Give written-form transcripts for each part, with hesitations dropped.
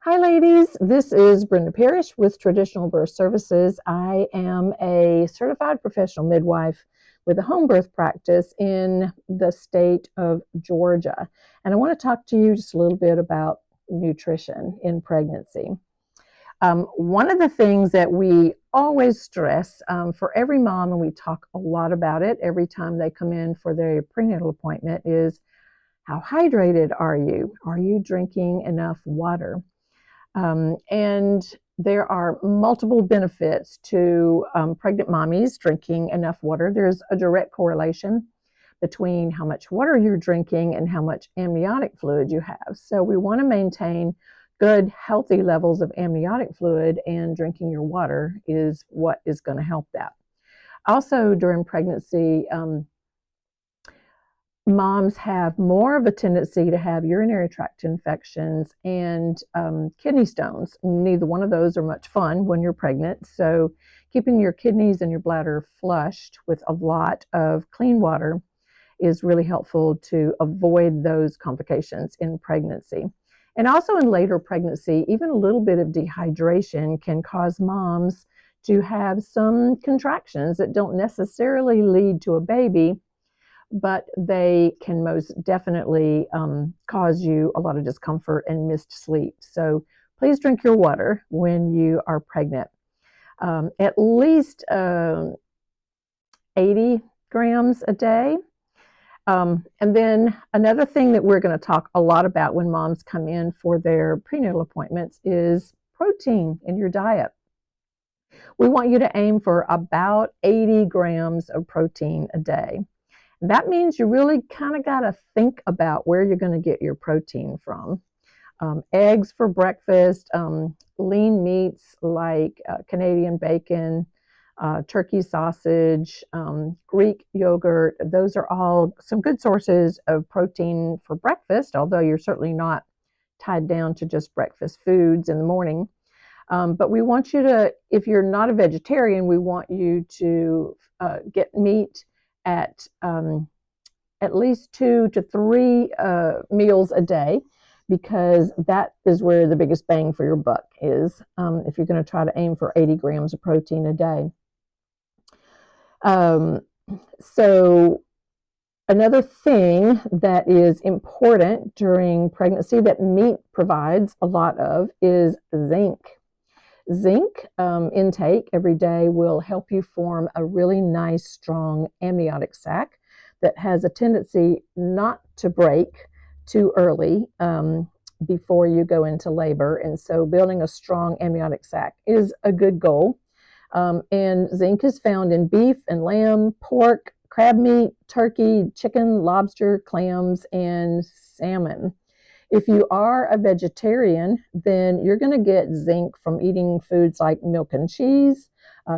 Hi, ladies. This is Brenda Parrish with Traditional Birth Services. I am a certified professional midwife with a home birth practice in the state of Georgia. And I want to talk to you just a little bit about nutrition in pregnancy. One of the things that we always stress for every mom, and we talk a lot about it every time they come in for their prenatal appointment, is how hydrated are you? Are you drinking enough water? And there are multiple benefits to pregnant mommies drinking enough water. There's a direct correlation between how much water you're drinking and how much amniotic fluid you have. So we want to maintain good, healthy levels of amniotic fluid, and drinking your water is what is going to help that. Also, during pregnancy, moms have more of a tendency to have urinary tract infections and kidney stones. Neither one of those are much fun when you're pregnant. So keeping your kidneys and your bladder flushed with a lot of clean water is really helpful to avoid those complications in pregnancy. And also in later pregnancy, even a little bit of dehydration can cause moms to have some contractions that don't necessarily lead to a baby, but they can most definitely cause you a lot of discomfort and missed sleep. So please drink your water when you are pregnant. At least 80 grams a day. And then another thing that we're going to talk a lot about when moms come in for their prenatal appointments is protein in your diet. We want you to aim for about 80 grams of protein a day. That means you really kind of got to think about where you're going to get your protein from. Eggs for breakfast, lean meats like Canadian bacon, turkey sausage, Greek yogurt. Those are all some good sources of protein for breakfast, although you're certainly not tied down to just breakfast foods in the morning. But we want you to, if you're not a vegetarian, we want you to get meat at least 2 to 3 meals a day, because that is where the biggest bang for your buck is, if you're going to try to aim for 80 grams of protein a day. So another thing that is important during pregnancy that meat provides a lot of is zinc. Zinc intake every day will help you form a really nice, strong amniotic sac that has a tendency not to break too early before you go into labor. And so building a strong amniotic sac is a good goal. And zinc is found in beef and lamb, pork, crab meat, turkey, chicken, lobster, clams, and salmon. If you are a vegetarian, then you're going to get zinc from eating foods like milk and cheese,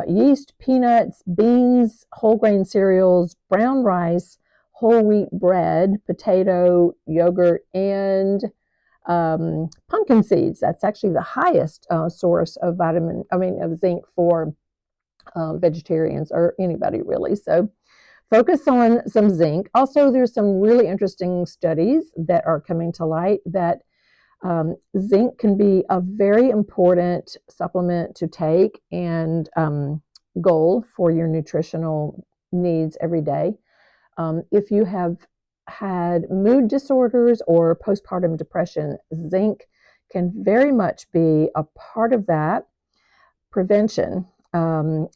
yeast, peanuts, beans, whole grain cereals, brown rice, whole wheat bread, potato, yogurt, and pumpkin seeds. That's actually the highest source of of zinc for vegetarians or anybody really. So focus on some zinc. Also, there's some really interesting studies that are coming to light that zinc can be a very important supplement to take and goal for your nutritional needs every day. If you have had mood disorders or postpartum depression, zinc can very much be a part of that prevention.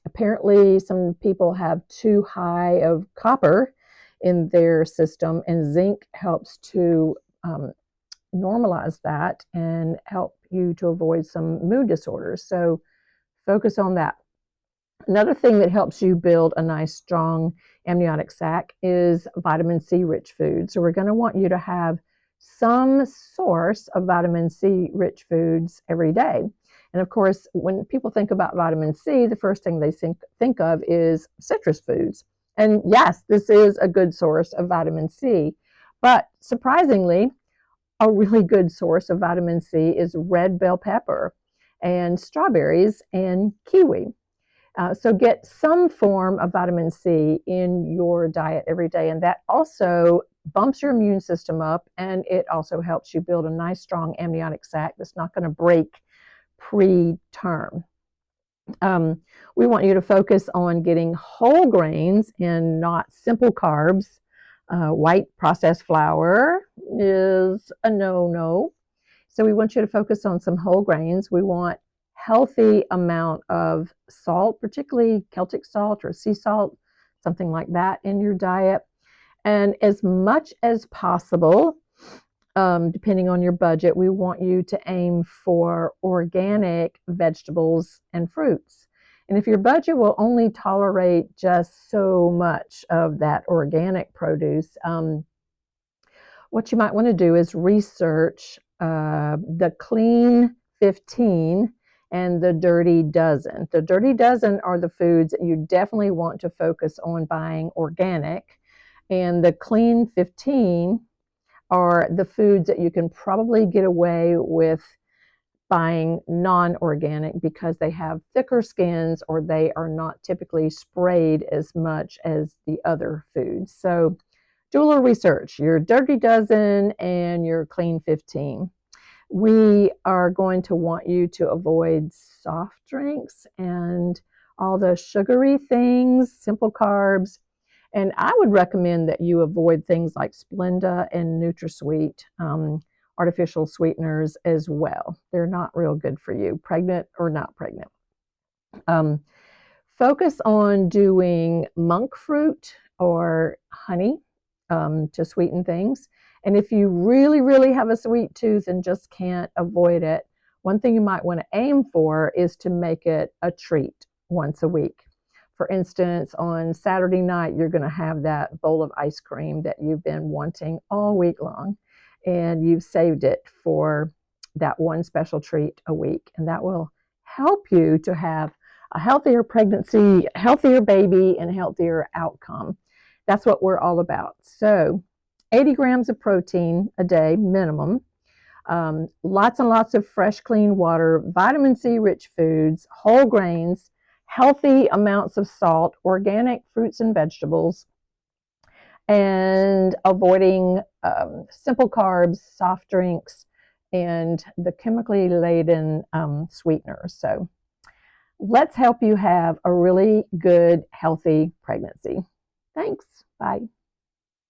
Apparently, some people have too high of copper in their system, and zinc helps to normalize that and help you to avoid some mood disorders. So focus on that. Another thing that helps you build a nice, strong amniotic sac is vitamin C rich food. So we're going to want you to have some source of vitamin C rich foods every day. And of course, when people think about vitamin C, the first thing they think of is citrus foods. And yes, this is a good source of vitamin C. But surprisingly, a really good source of vitamin C is red bell pepper and strawberries and kiwi. So get some form of vitamin C in your diet every day. And that also bumps your immune system up, and it also helps you build a nice, strong amniotic sac that's not going to break preterm. We want you to focus on getting whole grains and not simple carbs. White processed flour is a no-no. So we want you to focus on some whole grains. We want healthy amount of salt, particularly Celtic salt or sea salt, something like that in your diet. And as much as possible, depending on your budget, we want you to aim for organic vegetables and fruits. And if your budget will only tolerate just so much of that organic produce, what you might want to do is research the Clean 15 and the Dirty Dozen. The Dirty Dozen are the foods that you definitely want to focus on buying organic, and the Clean 15 are the foods that you can probably get away with buying non-organic because they have thicker skins or they are not typically sprayed as much as the other foods. So do a little research, your Dirty Dozen and your Clean 15. We are going to want you to avoid soft drinks and all the sugary things, simple carbs. And I would recommend that you avoid things like Splenda and NutraSweet, artificial sweeteners as well. They're not real good for you, pregnant or not pregnant. Focus on doing monk fruit or honey to sweeten things. And if you really, really have a sweet tooth and just can't avoid it, one thing you might want to aim for is to make it a treat once a week. For instance, on Saturday night, you're going to have that bowl of ice cream that you've been wanting all week long, and you've saved it for that one special treat a week. And that will help you to have a healthier pregnancy, a healthier baby, and a healthier outcome. That's what we're all about. So 80 grams of protein a day minimum, lots and lots of fresh, clean water, vitamin C rich foods, whole grains, healthy amounts of salt, organic fruits and vegetables, and avoiding simple carbs, soft drinks, and the chemically laden sweeteners. So let's help you have a really good, healthy pregnancy. Thanks. Bye.